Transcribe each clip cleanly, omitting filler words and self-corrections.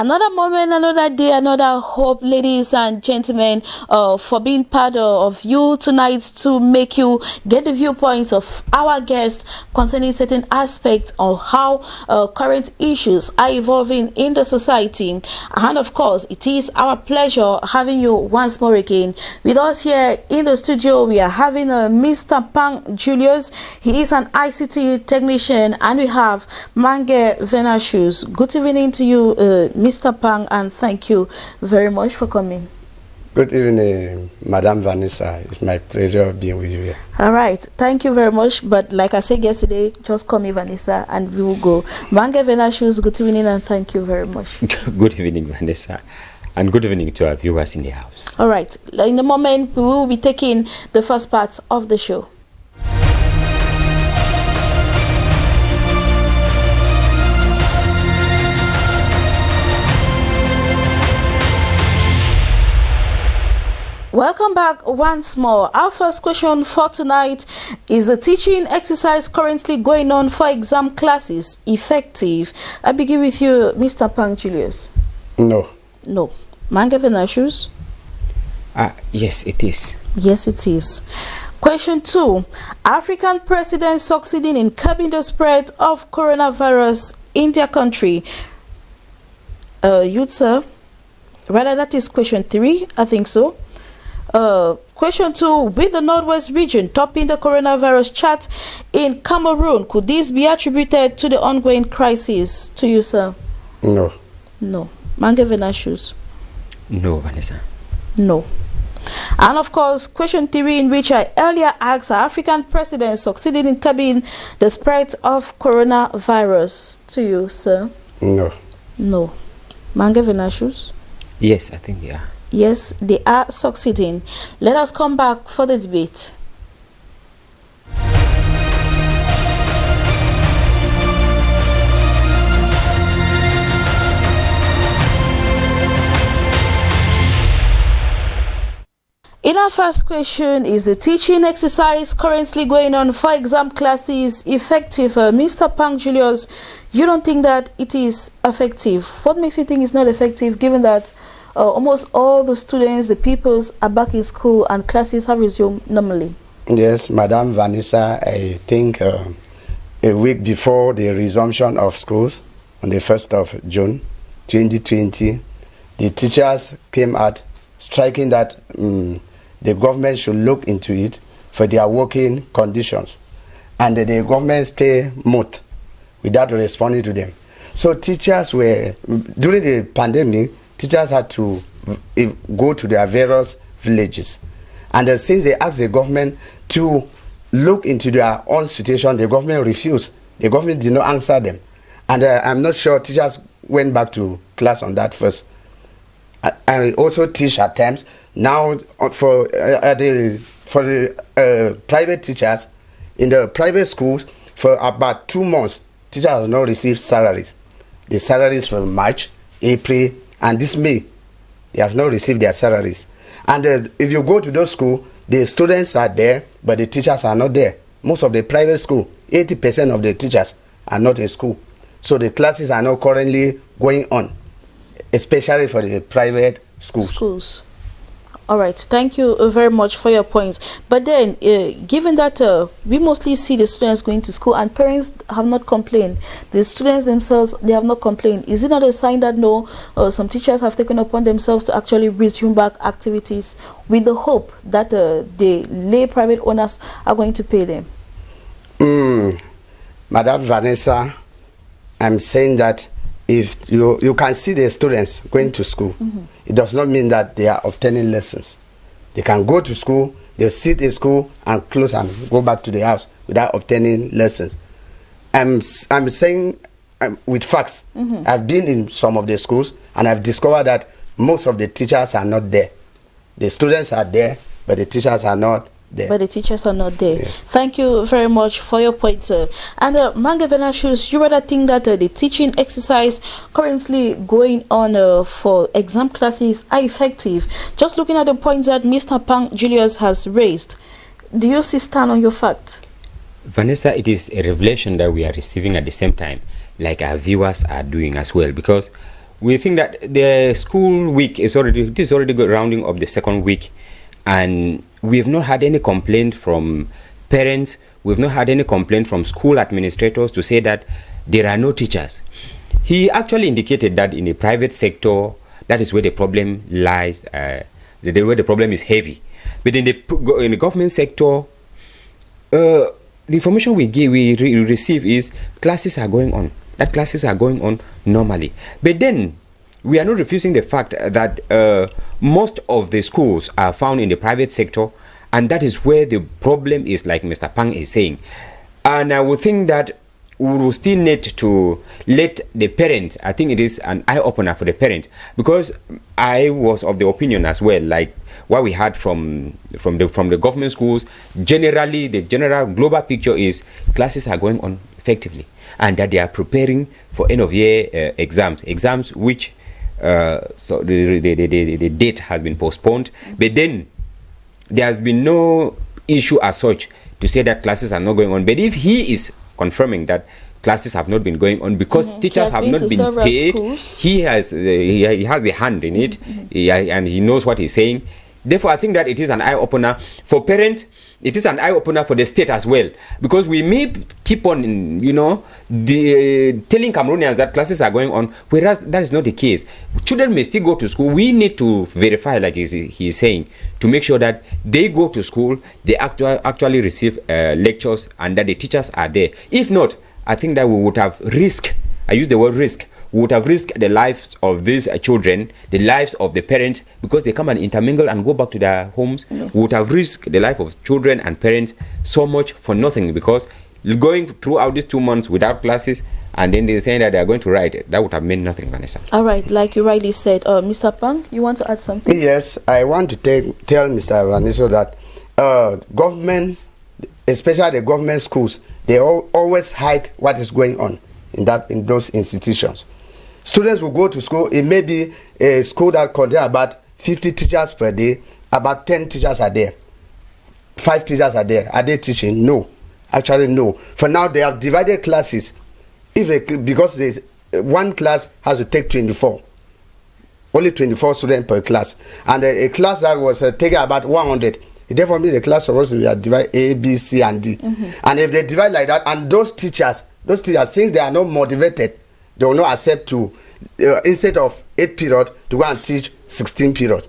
Another moment, another day, another hope, ladies and gentlemen, for being part of you tonight to make you get the viewpoints of our guests concerning certain aspects of how current issues are evolving in the society. And of course, it is our pleasure having you once more again. With us here in the studio, we are having Mr. Pang Julius. He is an ICT technician, and we have Mange Venashus. Good evening to you, Mr. Pang, and thank you very much for coming. Good evening, Madam Vanessa. It's my pleasure being with you here. All right, thank you very much. But like I said yesterday, just call me Vanessa and we will go. Mange Venashus, good evening and thank you very much. Good evening, Vanessa. And good evening to our viewers in the house. All right, in a moment, we will be taking the first part of the show. Welcome back once more. Our first question for tonight is: the teaching exercise currently going on for exam classes effective? I begin with you, Mr. Pang Julius. No. No. Mange Venashus? Yes, it is. Yes, it is. Question 2. African presidents succeeding in curbing the spread of coronavirus in their country. Youth, sir? Rather, that is question 3. I think so. Question 2. With the Northwest region topping the coronavirus chart in Cameroon, could this be attributed to the ongoing crisis? To you, sir? No. No. Mange Venashus? No, Vanessa. No. And of course, question 3, in which I earlier asked, are African presidents succeeding in curbing the spread of coronavirus? To you, sir? No. No. Mange Venashus? Yes, I think they are. Yes, they are succeeding. Let us come back for the debate. In our first question, is the teaching exercise currently going on for exam classes effective? Mr. Pang Julius, you don't think that it is effective. What makes you think it's not effective, given that almost all the students, the pupils, are back in school and classes have resumed normally? Yes, Madam Vanessa, I think a week before the resumption of schools, on the 1st of June 2020, the teachers came out striking that the government should look into it for their working conditions. And the government stay mute without responding to them. So teachers were, during the pandemic, teachers had to go to their various villages. And since they asked the government to look into their own situation, the government refused. The government did not answer them. And I'm not sure teachers went back to class on that first. I also teach at times. Now for the private teachers, in the private schools, for about 2 months, teachers have not received salaries. The salaries from March, April, and this May, they have not received their salaries. And if you go to those schools, the students are there, but the teachers are not there. Most of the private school, 80% of the teachers are not in school. So the classes are not currently going on, especially for the private schools. All right, thank you very much for your points. But then, given that we mostly see the students going to school and parents have not complained, the students themselves, they have not complained, is it not a sign that no, some teachers have taken upon themselves to actually resume back activities with the hope that the lay private owners are going to pay them? Madam Vanessa, I'm saying that if you can see the students going to school, it does not mean that they are obtaining lessons. They can go to school, they'll sit in school and close and go back to the house without obtaining lessons. I'm saying with facts. I've been in some of the schools and I've discovered that most of the teachers are not there. The students are there, but the teachers are not there. But the teachers are not there. Yes. Thank you very much for your point, sir. And Mange Venashus, you rather think that the teaching exercise currently going on for exam classes are effective? Just looking at the points that Mr. Pang Julius has raised, do you still stand on your fact? Vanessa, it is a revelation that we are receiving at the same time, like our viewers are doing as well, because we think that the school week is already rounding up the second week, and we have not had any complaint from parents. We've not had any complaint from school administrators to say that there are no teachers. He actually indicated that in the private sector, that is where the problem lies, where the problem is heavy. But in the government sector, the information we receive is classes are going on. That classes are going on normally. But then we are not refusing the fact that most of the schools are found in the private sector, and that is where the problem is, like Mr. Pang is saying. And I would think that we will still need to let the parents, I think it is an eye-opener for the parents, because I was of the opinion as well, like what we heard from the government schools, generally the general global picture is classes are going on effectively, and that they are preparing for end of year exams which so the date has been postponed, but then there has been no issue as such to say that classes are not going on. But if he is confirming that classes have not been going on because teachers have not been paid, he has the hand in it, and he knows what he's saying. Therefore, I think that it is an eye-opener for parents. It is an eye-opener for the state as well, because we may keep on, telling Cameroonians that classes are going on, whereas that is not the case. Children may still go to school. We need to verify, like he is saying, to make sure that they go to school, they actually receive lectures, and that the teachers are there. If not, I think that we would have risked, I use the word risk, we would have risked the lives of these children, the lives of the parents, because they come and intermingle and go back to their homes. We would have risked the life of children and parents so much for nothing, because going throughout these 2 months without classes, and then they're saying that they are going to write, that would have meant nothing, Vanessa. All right, like you rightly said, Mr. Pang, you want to add something? Yes, I want to tell Mr. Vanessa that government, especially the government schools, they always hide what is going on in those institutions. Students will go to school. It may be a school that contains about 50 teachers per day. About 10 teachers are there. 5 teachers are there. Are they teaching? No. Actually, no. For now, they have divided classes. Because one class has to take 24. Only 24 students per class. And a class that was taking about 100. Therefore, the class supposed to be divided A, B, C, and D. And if they divide like that, and those teachers, since they are not motivated, they will not accept to, instead of 8 periods, to go and teach 16 periods.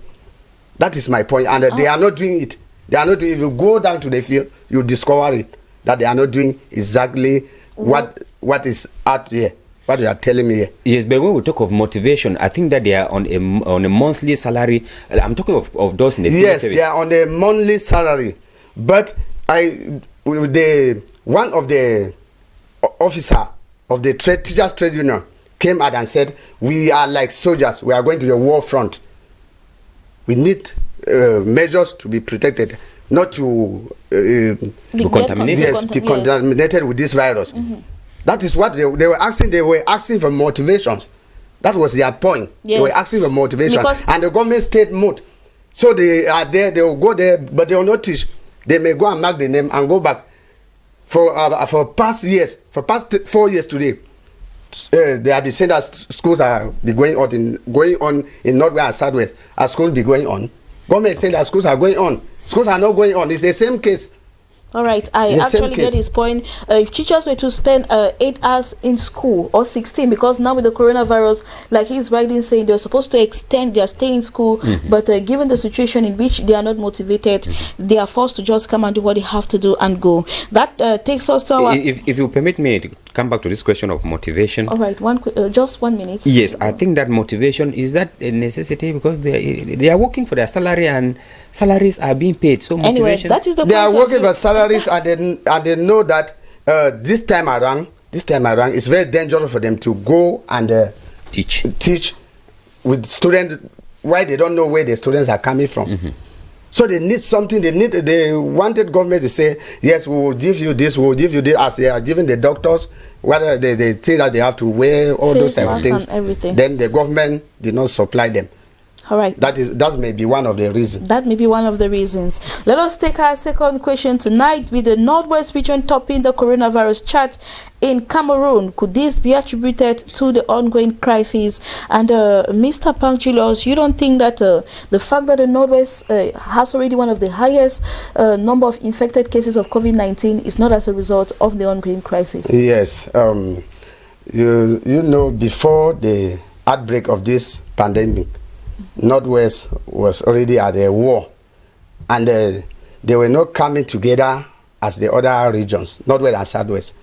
That is my point. And they are not doing it. They are not doing it. If you go down to the field, you discover it, that they are not doing exactly what is out here, what they are telling me here. Yes, but when we talk of motivation, I think that they are on a monthly salary. I'm talking of those in the civil service. Yes, they are on a monthly salary. But one of the officer of the teachers trade union came out and said, we are like soldiers, we are going to the war front. We need measures to be protected, not to be contaminated. Yes, be contaminated with this virus. That is what they were asking. They were asking for motivations. That was their point. Yes. They were asking for motivation, and the government stayed mute. So they are there, they will go there, but they will not teach. They may go and mark the name and go back. For past years, for past 4 years today, they have been saying that schools are going on in Northwest and Southwest. Are schools be going on? Government is saying that schools are going on. Schools are not going on. It's the same case. All right, I actually get his point. If teachers were to spend 8 hours in school, or 16, because now with the coronavirus, like he's rightly saying, they're supposed to extend their stay in school, but given the situation in which they are not motivated, they are forced to just come and do what they have to do and go. That takes us to our... If you permit me to come back to this question of motivation. All right, just 1 minute. Yes, I think that motivation is that a necessity, because they are working for their salary, and salaries are being paid. So motivation, anyway, that is the point. They are working for salaries, and they know that this time around it's very dangerous for them to go and teach with students. Why? They don't know where the students are coming from. So they need something. They wanted government to say, yes, we will give you this, we will give you this, as they are giving the doctors, whether they say that they have to wear all those type of things. Then the government did not supply them. All right. That may be one of the reasons. That may be one of the reasons. Let us take our second question tonight, with the Northwest region topping the coronavirus chart in Cameroon. Could this be attributed to the ongoing crisis? And Mr. Punk Julius, you don't think that the fact that the Northwest has already one of the highest number of infected cases of COVID-19 is not as a result of the ongoing crisis? Yes. You know, before the outbreak of this pandemic, Northwest was already at a war, and they were not coming together as the other regions, Northwest and Southwest.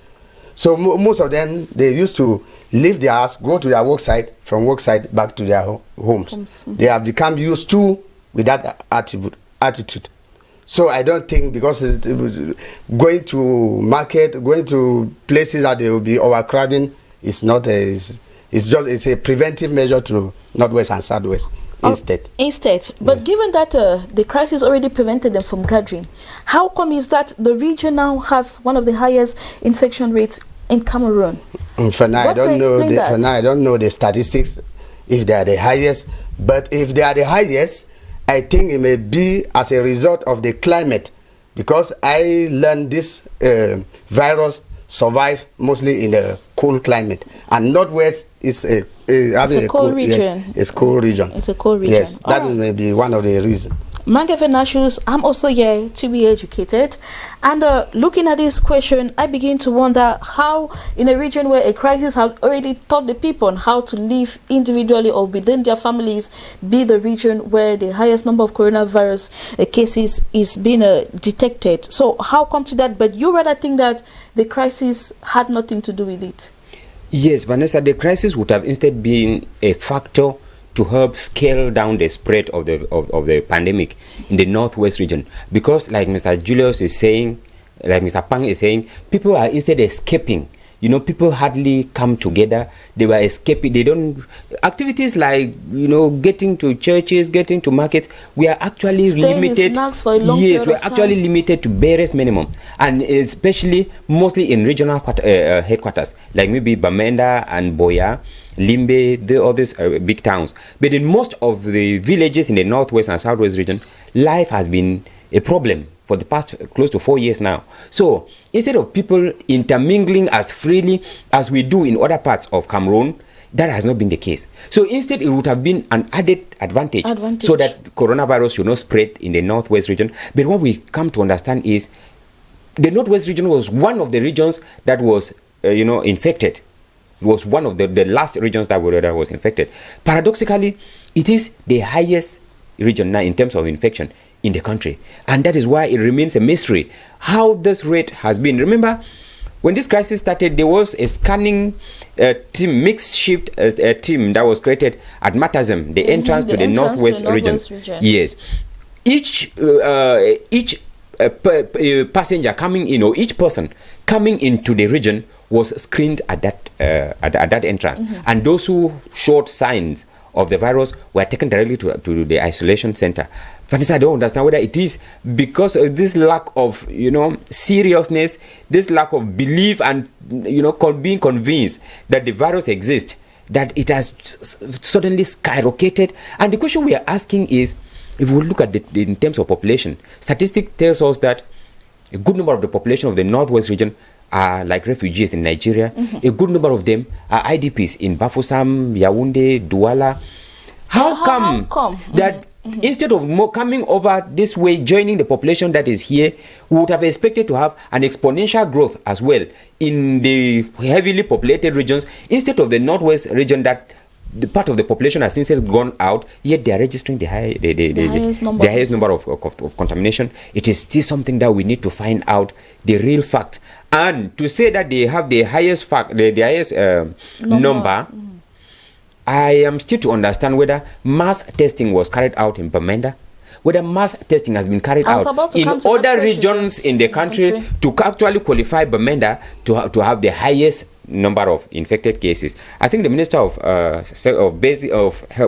So most of them, they used to leave their house, go to their work site, from work site back to their homes. Mm-hmm. They have become used to with that attitude. So I don't think, because it was going to market, going to places that they will be overcrowding, it's a preventive measure to Northwest and Southwest instead. But Yes. given that the crisis already prevented them from gathering, how come is that the region now has one of the highest infection rates in Cameroon? For now, I What don't to know. explain that? For now, I don't know the statistics if they are the highest. But if they are the highest, I think it may be as a result of the climate, because I learned this virus survive mostly in a cool climate, and Northwest is having a cold region. Yes, it's cold region. It's a cold region. Yes, that Alright. may be one of the reasons. Mangefe Nashus, I'm also here to be educated, and looking at this question, I begin to wonder how, in a region where a crisis has already taught the people on how to live individually or within their families, be the region where the highest number of coronavirus cases is being detected. So how come to that? But you rather think that the crisis had nothing to do with it? Yes, Vanessa, the crisis would have instead been a factor to help scale down the spread of the pandemic in the Northwest region, because, like Mr. Julius is saying, like Mr. Pang is saying, people are instead escaping. You know, people hardly come together. They were escaping. They don't activities like, you know, getting to churches, getting to markets. We are actually Staying in limited. snacks for a long Yes, period we're of time. actually limited to barest minimum, and especially mostly in regional headquarters, like maybe Bamenda and Boya, Limbe, the others big towns. But in most of the villages in the Northwest and Southwest region, life has been a problem for the past close to 4 years now. So instead of people intermingling as freely as we do in other parts of Cameroon, that has not been the case. So instead, it would have been an added advantage so that coronavirus should not spread in the Northwest region. But what we come to understand is the Northwest region was one of the regions that was infected. It was one of the last regions that was infected. Paradoxically, it is the highest region now in terms of infection in the country, and that is why it remains a mystery how this rate has been. Remember, when this crisis started, there was a scanning team, mixed shift team that was created at Matazem, the entrance to the Northwest region. Yes, each passenger coming in, or each person coming into the region was screened at that entrance, and those who showed signs of the virus were taken directly to the isolation center. Vanessa, I don't understand whether it is because of this lack of seriousness, this lack of belief, and being convinced that the virus exists, that it has suddenly skyrocketed. And the question we are asking is, if we look at it in terms of population, statistics tells us that a good number of the population of the Northwest region are like refugees in Nigeria. A good number of them are IDPs in Bafoussam, Yaoundé, Douala. How come that instead of coming over this way, joining the population that is here, we would have expected to have an exponential growth as well in the heavily populated regions, instead of the Northwest region that the part of the population has since gone out, yet they are registering the highest number of contamination. It is still something that we need to find out the real fact. And to say that they have the highest number, I am still to understand whether mass testing was carried out in Bamenda, whether mass testing has been carried out in other regions in the country to actually qualify Bamenda to have the highest number of infected cases. I think the Minister of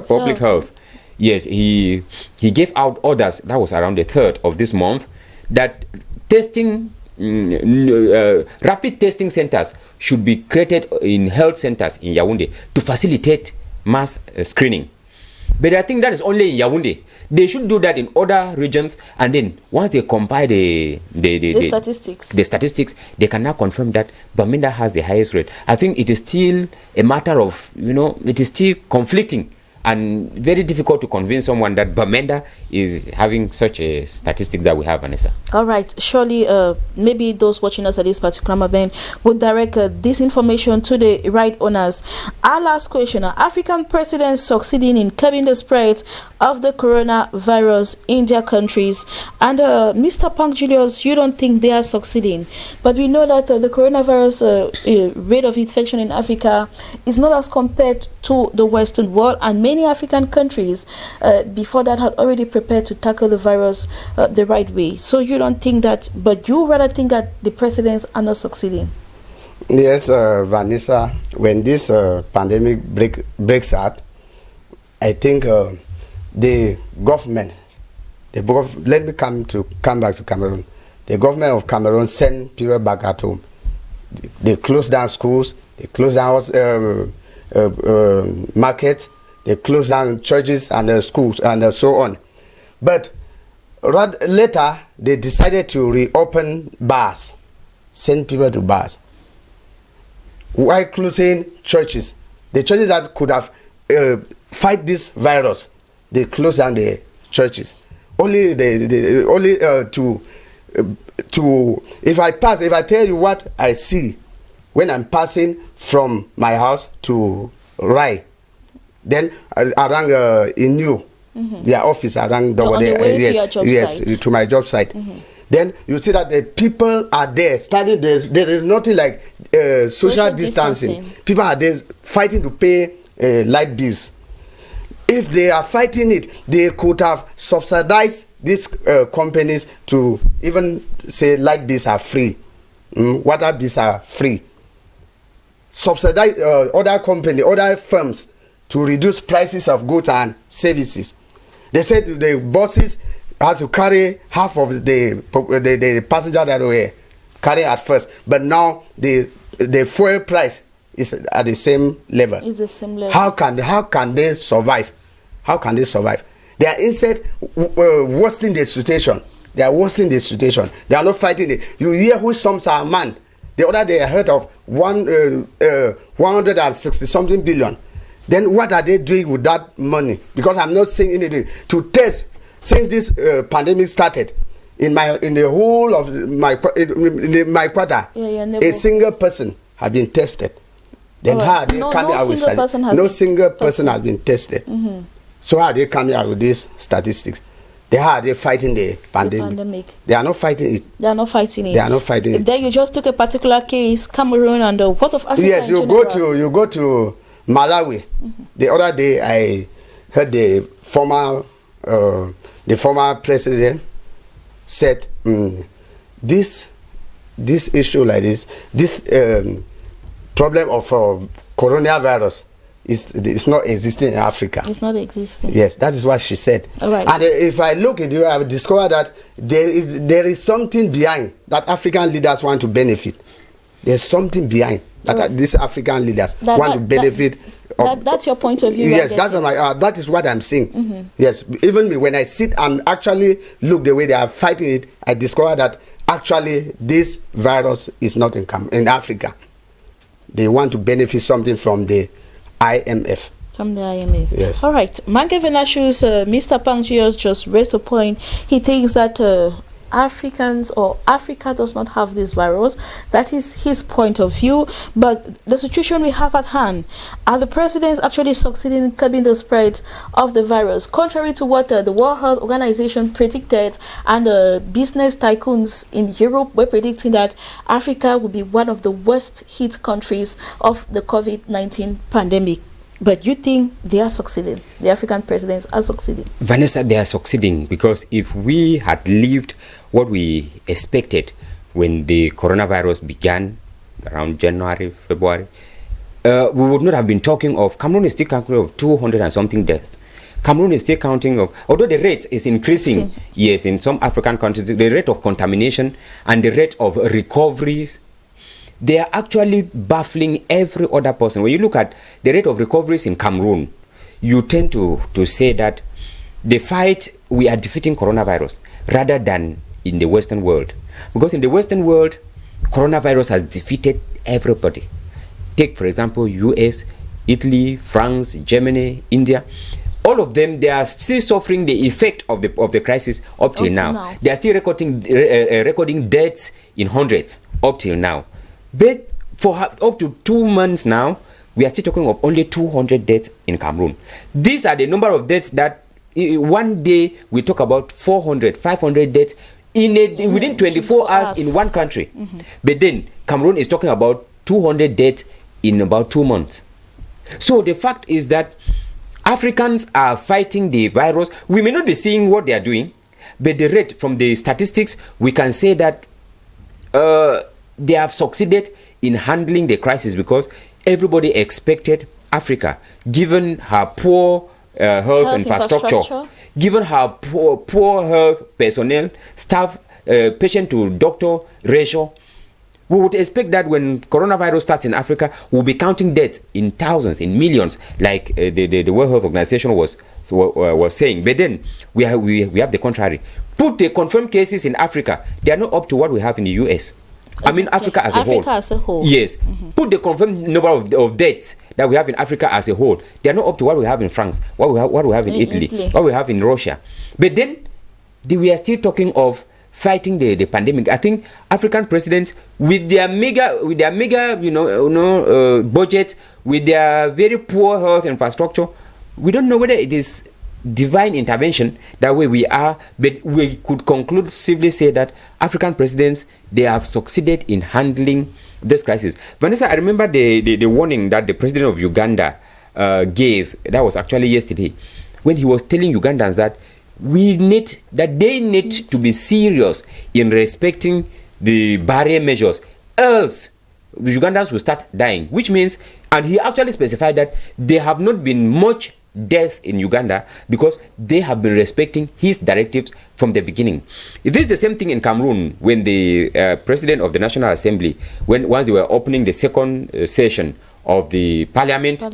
Public Health, yes, he gave out orders, that was around the 3rd of this month, that testing, rapid testing centers should be created in health centers in Yaoundé to facilitate mass screening. But I think that is only in Yaoundé. They should do that in other regions, and then once they compile the statistics, they can now confirm that Bamenda has the highest rate. I think it is still a matter of, it is still conflicting and very difficult to convince someone that Bamenda is having such a statistic that we have, Vanessa. All right, surely maybe those watching us at this particular moment would direct this information to the right owners. Our last question: are African presidents succeeding in curbing the spread of the coronavirus in their countries? And Mr. Punk Julius, you don't think they are succeeding, but we know that the coronavirus rate of infection in Africa is not as compared to the Western world, and many African countries before that had already prepared to tackle the virus the right way. So you don't think that, but you rather think that the presidents are not succeeding? Yes, Vanessa, when this pandemic breaks out, I think the government, let me come back to Cameroon. The government of Cameroon sent people back at home. They closed down schools, they closed down markets, they closed down churches and schools and so on. But later, they decided to reopen bars, send people to bars. While closing churches, the churches that could have fight this virus, they closed down the churches. Only to if I tell you what I see when I'm passing from my house to Rai, then around Inu, their office around the yes, to my job site. Then you see that the people are there standing there. There is nothing like social distancing. People are there fighting to pay light bills. If they are fighting it, they could have subsidized these companies to even say light bills are free, water bills are free. Subsidize other companies, other firms to reduce prices of goods and services. They said the buses had to carry half of the passenger that were carrying at first, but now the fuel price is at the same level. It's the same level. How can they survive? How can they survive? They are instead worsening the situation. They are worsening the situation. They are not fighting it. You hear who some are man. The other day I heard of 160 something billion. Then what are they doing with that money? Because I'm not saying anything to test. Since this pandemic started, in the whole of my quarter, a single person has been tested. Then how are they coming out with statistics? No single person has been tested. So how are they coming out with these statistics? How are they fighting the pandemic? They are not fighting it. They are not fighting it. They are not fighting it. Then you just took a particular case, Cameroon, and what of Africa? Yes, you go to Malawi. The other day I heard the former president said this issue like this problem of coronavirus is not existing in Africa. It's not existing. Yes, that is what she said. All right. And if I look at you, I will discover that there is something behind that African leaders want to benefit. There's something behind that these African leaders want to benefit. That's your point of view. Yes, that is what I'm saying. Yes, even me, when I sit and actually look the way they are fighting it, I discover that actually this virus is not in Africa. They want to benefit something from the IMF. From the IMF. Yes. All right. Mange Venashus, Mr. Pangios just raised a point. He thinks that Africans or Africa does not have this virus. That is his point of view. But the situation we have at hand, are the presidents actually succeeding in curbing the spread of the virus? Contrary to what the World Health Organization predicted, and business tycoons in Europe were predicting that Africa will be one of the worst hit countries of the COVID-19 pandemic. But you think they are succeeding? The African presidents are succeeding? Vanessa, they are succeeding because if we had lived what we expected when the coronavirus began around January, February, we would not have been talking of, Cameroon is still counting of 200 and something deaths. Cameroon is still counting of, although the rate is increasing, yes, in some African countries, the rate of contamination and the rate of recoveries, they are actually baffling every other person. When you look at the rate of recoveries in Cameroon, you tend to say that the fight, we are defeating coronavirus rather than in the Western world. Because in the Western world, coronavirus has defeated everybody. Take, for example, US, Italy, France, Germany, India. All of them, they are still suffering the effect of the crisis up till now. They are still recording deaths in hundreds up till now. But for up to 2 months now, we are still talking of only 200 deaths in Cameroon. These are the number of deaths that one day we talk about 400, 500 deaths within 24 hours in one country. But then Cameroon is talking about 200 deaths in about 2 months. So the fact is that Africans are fighting the virus. We may not be seeing what they are doing, but the rate from the statistics, we can say that they have succeeded in handling the crisis, because everybody expected Africa, given her poor health infrastructure, given her poor health personnel, staff, patient to doctor ratio. We would expect that when coronavirus starts in Africa, we'll be counting deaths in thousands, in millions, like the World Health Organization was saying. But then we have the contrary. Put the confirmed cases in Africa, they are not up to what we have in the US. I mean, Africa as a whole. Yes. Put the confirmed number of deaths that we have in Africa as a whole, they are not up to what we have in France, what we have in Italy, what we have in Russia. But then we are still talking of fighting the pandemic. I think African presidents, with their mega budget, with their very poor health infrastructure, we don't know whether it is divine intervention that way we are, but we could conclude safely say that African presidents, they have succeeded in handling this crisis. Vanessa, I remember the warning that the president of Uganda gave. That was actually yesterday, when he was telling Ugandans that they need to be serious in respecting the barrier measures, else the Ugandans will start dying. Which means, and he actually specified that there have not been much death in Uganda because they have been respecting his directives from the beginning. It is the same thing in Cameroon, when the president of the National Assembly, once they were opening the second session of the parliament,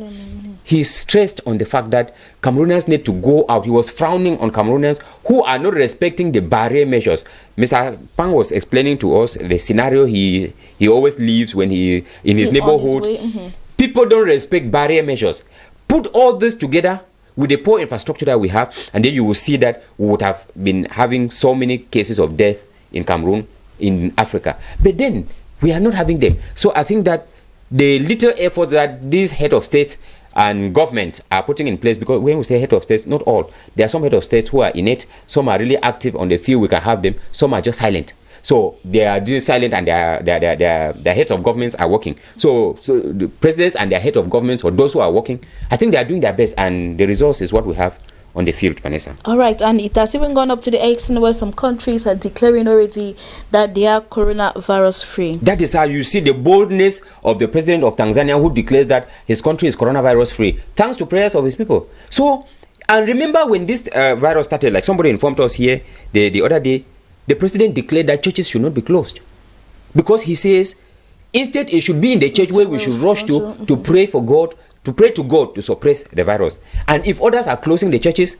he stressed on the fact that Cameroonians need to go out. He was frowning on Cameroonians who are not respecting the barrier measures. Mr. Pang was explaining to us the scenario he always lives when in his neighborhood. People don't respect barrier measures. Put all this together with the poor infrastructure that we have, and then you will see that we would have been having so many cases of death in Cameroon, in Africa. But then we are not having them. So I think that the little efforts that these head of states and government are putting in place, because when we say head of states, not all. There are some head of states who are in it. Some are really active on the field. We can have them. Some are just silent. So they are just silent, and their heads of governments are working. So the presidents and their head of governments, or those who are working, I think they are doing their best, and the results is what we have on the field, Vanessa. All right, and it has even gone up to the extent where some countries are declaring already that they are coronavirus free. That is how you see the boldness of the president of Tanzania, who declares that his country is coronavirus free, thanks to prayers of his people. So, and remember when this virus started, like somebody informed us here the other day, the president declared that churches should not be closed, because he says instead it should be in the church where we should rush to pray for God, to pray to God to suppress the virus. And if others are closing the churches,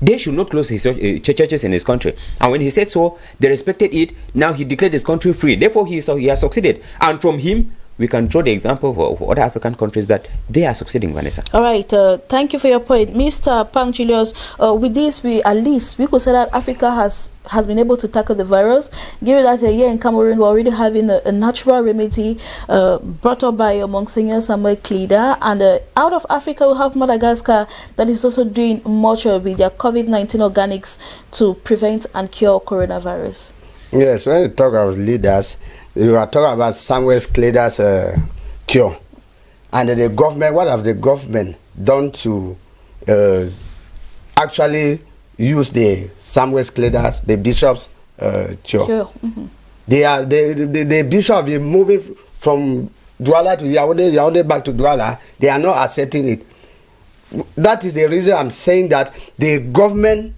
they should not close his churches in his country. And when he said so, they respected it. Now he declared his country free. Therefore, he has succeeded. And from him, we can draw the example of other African countries that they are succeeding, Vanessa. All right. Thank you for your point. Mr. Pang Julius, with this, we could say that Africa has been able to tackle the virus. Given that here in Cameroon, we're already having a natural remedy brought up by Monsignor Samuel Klida. And out of Africa, we have Madagascar that is also doing much with their COVID-19 organics to prevent and cure coronavirus. Yes, when you talk about leaders, you are talking about Samuel Klida's cure. And the government, what have the government done to actually use the Samuel Klida's, the bishop's cure? The bishop is moving from Douala to Yaoundé back to Douala. They are not accepting it. That is the reason I'm saying that the government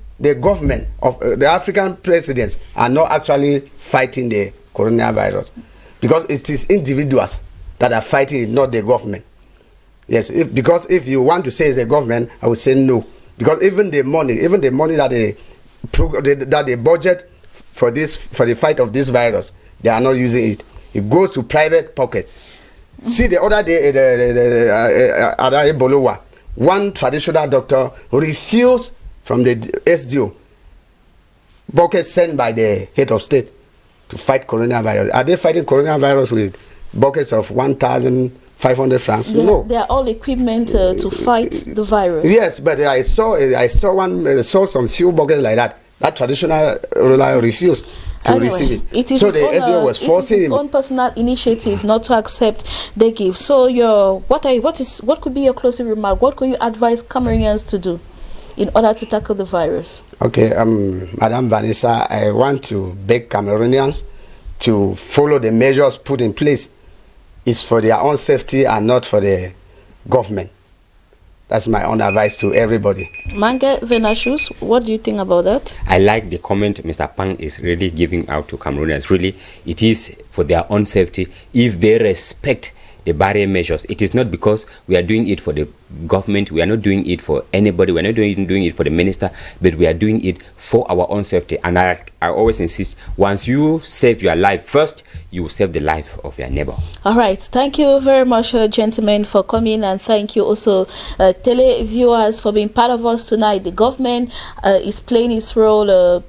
of the African presidents are not actually fighting the coronavirus, because it is individuals that are fighting it, not the government. Yes, because if you want to say it's a government, I would say no. Because even the money that they budget for the fight of this virus, they are not using it. It goes to private pockets. See, the other day, at Ebolowa, one traditional doctor refused from the SDO bucket sent by the head of state to fight coronavirus. Are they fighting coronavirus with buckets of 1,500 francs? No. They are all equipment to fight the virus. Yes, but I saw some few buckets like that. That traditional ruler refused to receive it. It is so the SDO was forcing him. Own personal initiative not to accept the gift. So what could be your closing remark? What could you advise Cameroonians to do in order to tackle the virus? Okay, Madam Vanessa, I want to beg Cameroonians to follow the measures put in place. It's for their own safety and not for the government. That's my own advice to everybody. Mange Venashus, what do you think about that? I like the comment Mr. Pang is really giving out to Cameroonians. Really, it is for their own safety if they respect the barrier measures. It is not because we are doing it for the government, we are not doing it for anybody, we are not doing it for the minister, but we are doing it for our own safety. And I always insist, once you save your life first, you will save the life of your neighbor. All right, thank you very much, gentlemen, for coming, and thank you also, tele viewers, for being part of us tonight. The government is playing its role.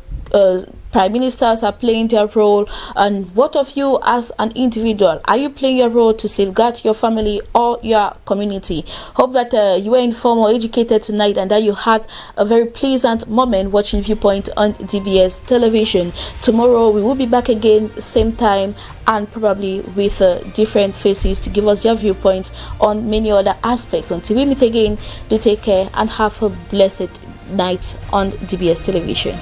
Prime ministers are playing their role, and what of you as an individual? Are you playing your role to safeguard your family or your community? Hope that you were informed or educated tonight, and that you had a very pleasant moment watching Viewpoint on DBS television. Tomorrow we will be back again, same time, and probably with different faces to give us their viewpoint on many other aspects. Until we meet again, do take care and have a blessed night on DBS television.